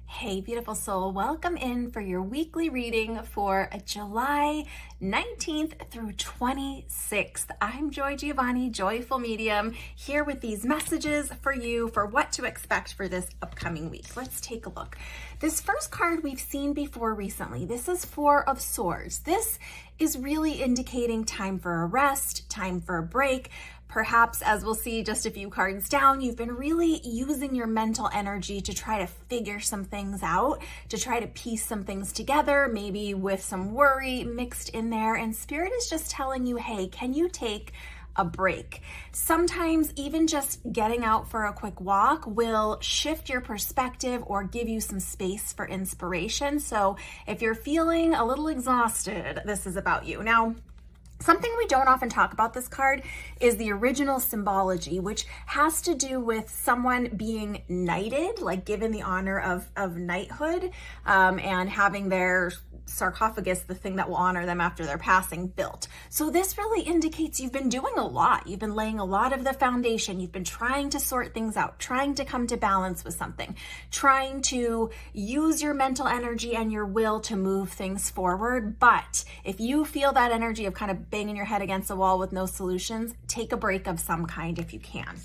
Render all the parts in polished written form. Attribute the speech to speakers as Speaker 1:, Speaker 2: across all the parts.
Speaker 1: Hey, beautiful soul, welcome in for your weekly reading for July 19th through 26th. I'm Joy Giovanni, Joyful Medium, here with these messages for you for what to expect for this upcoming week. Let's take a look. This first card we've seen before recently. This is Four of Swords. This is really indicating time for a rest, time for a break. Perhaps, as we'll see just a few cards down, you've been really using your mental energy to try to figure some things out, to try to piece some things together, maybe with some worry mixed in there. And Spirit is just telling you, hey, can you take a break? Sometimes even just getting out for a quick walk will shift your perspective or give you some space for inspiration. So if you're feeling a little exhausted, this is about you. Now, something we don't often talk about this card is the original symbology, which has to do with someone being knighted, like given the honor of knighthood, and having their sarcophagus, the thing that will honor them after their passing, built. So this really indicates you've been doing a lot. You've been laying a lot of the foundation. You've been trying to sort things out, trying to come to balance with something, trying to use your mental energy and your will to move things forward. But if you feel that energy of kind of banging your head against the wall with no solutions, take a break of some kind if you can.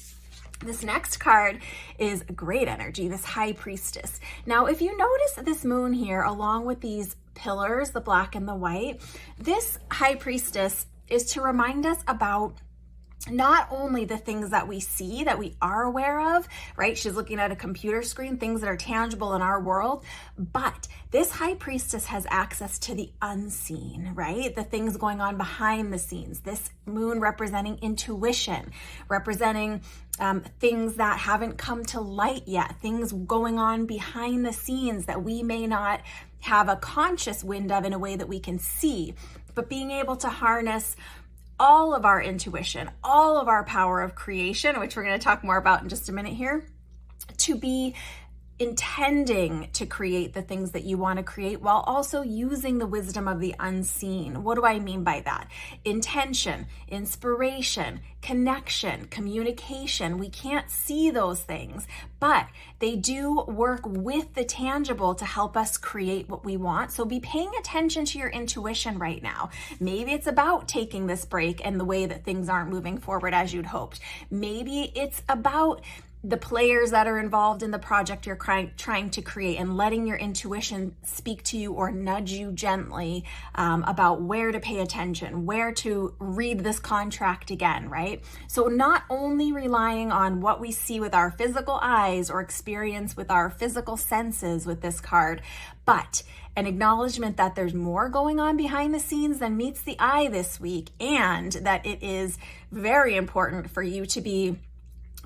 Speaker 1: This next card is great energy, this High Priestess. Now, if you notice this moon here, along with these pillars, the black and the white, this High Priestess is to remind us about not only the things that we see, that we are aware of, right? She's looking at a computer screen, things that are tangible in our world, but this High Priestess has access to the unseen, right? The things going on behind the scenes. This moon representing intuition, representing things that haven't come to light yet, things going on behind the scenes that we may not have a conscious wind of in a way that we can see, but being able to harness all of our intuition, all of our power of creation, which we're going to talk more about in just a minute here, to be intending to create the things that you want to create while also using the wisdom of the unseen. What do I mean by that? Intention, inspiration, connection, communication. We can't see those things, but they do work with the tangible to help us create what we want. So be paying attention to your intuition right now. Maybe it's about taking this break and the way that things aren't moving forward as you'd hoped. Maybe it's about the players that are involved in the project you're trying to create and letting your intuition speak to you or nudge you gently about where to pay attention, where to read this contract again, right? So not only relying on what we see with our physical eyes or experience with our physical senses with this card, but an acknowledgement that there's more going on behind the scenes than meets the eye this week, and that it is very important for you to be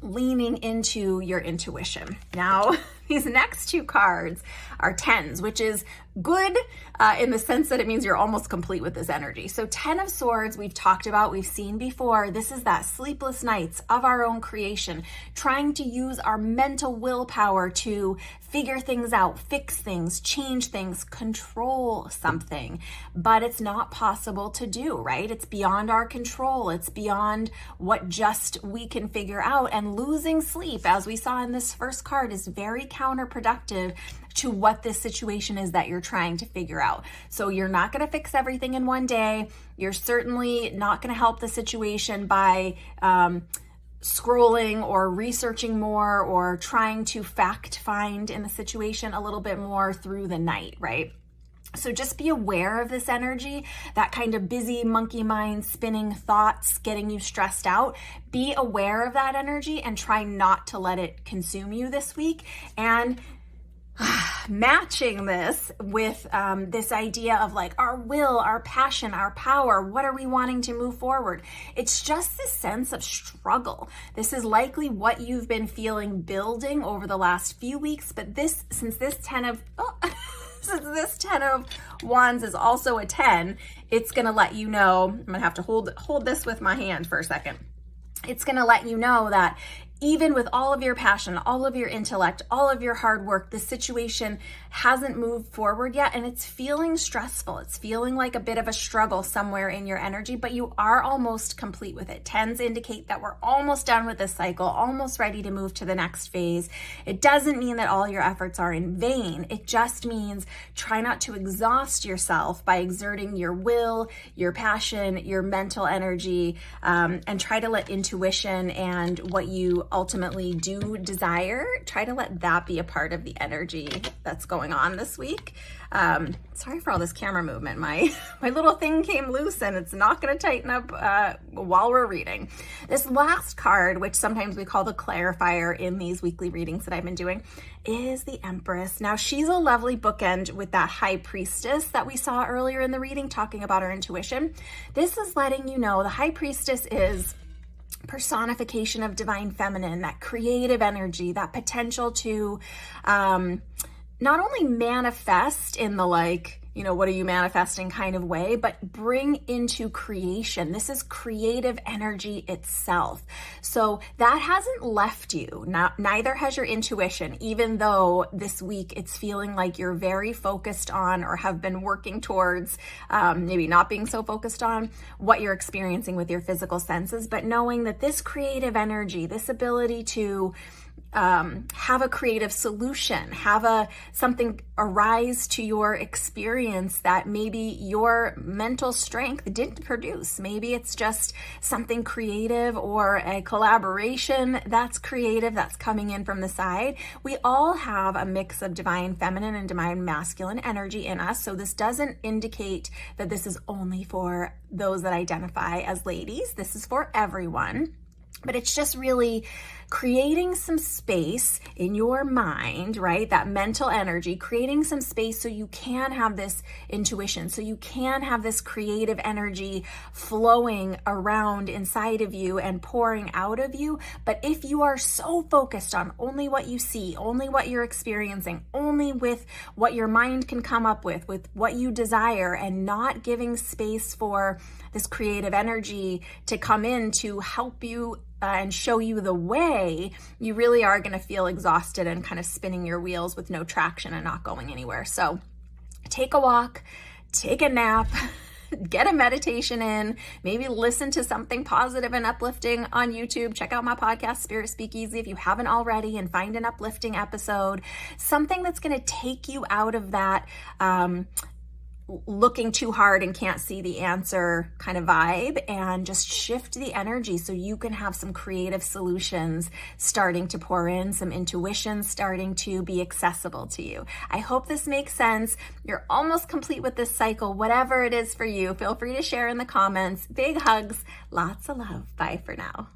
Speaker 1: leaning into your intuition. Now, these next two cards are tens, which is good in the sense that it means you're almost complete with this energy. So 10 of Swords, we've talked about, we've seen before. This is that sleepless nights of our own creation, trying to use our mental willpower to figure things out, fix things, change things, control something. But it's not possible to do, right? It's beyond our control. It's beyond what just we can figure out. And losing sleep, as we saw in this first card, is very counterproductive to what this situation is that you're trying to figure out. So you're not going to fix everything in one day. You're certainly not going to help the situation by scrolling or researching more or trying to fact find in the situation a little bit more through the night, right? So just be aware of this energy, that kind of busy monkey mind spinning thoughts, getting you stressed out. Be aware of that energy and try not to let it consume you this week. And matching this with this idea of like our will, our passion, our power, what are we wanting to move forward? It's just this sense of struggle. This is likely what you've been feeling building over the last few weeks, but since this 10 of Wands is also a 10, it's going to let you know, I'm going to have to hold this with my hand for a second. It's going to let you know that even with all of your passion, all of your intellect, all of your hard work, the situation hasn't moved forward yet and it's feeling stressful. It's feeling like a bit of a struggle somewhere in your energy, but you are almost complete with it. Tens indicate that we're almost done with this cycle, almost ready to move to the next phase. It doesn't mean that all your efforts are in vain. It just means try not to exhaust yourself by exerting your will, your passion, your mental energy, and try to let intuition and what you ultimately do desire, try to let that be a part of the energy that's going on this week. Sorry for all this camera movement. My little thing came loose and it's not going to tighten up while we're reading. This last card, which sometimes we call the clarifier in these weekly readings that I've been doing, is the Empress. Now, she's a lovely bookend with that High Priestess that we saw earlier in the reading, talking about our intuition. This is letting you know the High Priestess is personification of divine feminine, that creative energy, that potential to not only manifest in the what are you manifesting kind of way, but bring into creation. This is creative energy itself. So that hasn't left you. Neither has your intuition, even though this week it's feeling like you're very focused on or have been working towards maybe not being so focused on what you're experiencing with your physical senses, but knowing that this creative energy, this ability to have a creative solution, have something arise to your experience that maybe your mental strength didn't produce. Maybe it's just something creative or a collaboration that's creative that's coming in from the side. We all have a mix of divine feminine and divine masculine energy in us. So this doesn't indicate that this is only for those that identify as ladies. This is for everyone. But it's just really creating some space in your mind, right? That mental energy, creating some space so you can have this intuition, so you can have this creative energy flowing around inside of you and pouring out of you. But if you are so focused on only what you see, only what you're experiencing, only with what your mind can come up with what you desire, and not giving space for this creative energy to come in to help you and show you the way, you really are going to feel exhausted and kind of spinning your wheels with no traction and not going anywhere. So take a walk, take a nap, get a meditation in, maybe listen to something positive and uplifting on YouTube. Check out my podcast, Spirit Speakeasy, if you haven't already, and find an uplifting episode, something that's going to take you out of that looking too hard and can't see the answer kind of vibe, and just shift the energy so you can have some creative solutions starting to pour in, some intuition starting to be accessible to you. I hope this makes sense. You're almost complete with this cycle. Whatever it is for you, feel free to share in the comments. Big hugs, lots of love. Bye for now.